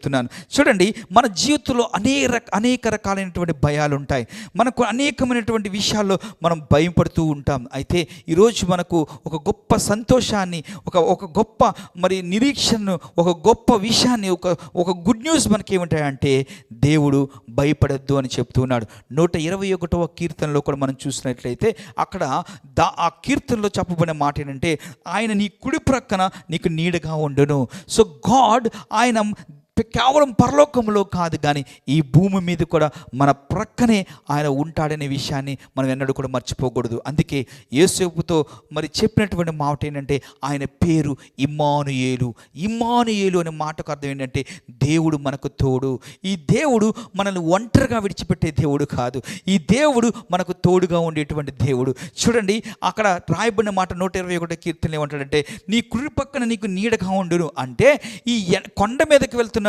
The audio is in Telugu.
చెప్తున్నాను. చూడండి, మన జీవితంలో అనేక రకాలైనటువంటి భయాలు ఉంటాయి. మనకు అనేకమైనటువంటి విషయాల్లో మనం భయపడుతూ ఉంటాం. అయితే ఈరోజు మనకు ఒక గొప్ప సంతోషాన్ని, ఒక గొప్ప మరి నిరీక్షణను, ఒక గొప్ప విషయాన్ని, ఒక గుడ్ న్యూస్ మనకి ఏమిటాయంటే దేవుడు భయపడద్దు అని చెప్తున్నాడు. 121వ కీర్తనలో కూడా మనం చూసినట్లయితే అక్కడ ఆ కీర్తనలో చెప్పబడిన మాట ఏంటంటే, ఆయన నీ కుడి ప్రక్కన నీకు నీడగా ఉండును. సో గాడ్, ఆయన కేవలం పరలోకంలో కాదు కానీ ఈ భూమి మీద కూడా మన ప్రక్కనే ఆయన ఉంటాడనే విషయాన్ని మనం ఎన్నడూ కూడా మర్చిపోకూడదు. అందుకే యేసేపుతో మరి చెప్పినటువంటి మాట ఏంటంటే, ఆయన పేరు ఇమ్మానుయేలు. ఇమ్మానుయేలు అనే మాటకు అర్థం ఏంటంటే దేవుడు మనకు తోడు. ఈ దేవుడు మనల్ని ఒంటరిగా విడిచిపెట్టే దేవుడు కాదు. ఈ దేవుడు మనకు తోడుగా ఉండేటువంటి దేవుడు. చూడండి, అక్కడ రాయబడిన మాట 121 కీర్తనలు ఏమంటాడంటే, నీ కుడి పక్కన నీకు నీడగా ఉండును అంటే, ఈ కొండ మీదకి వెళ్తున్నప్పుడు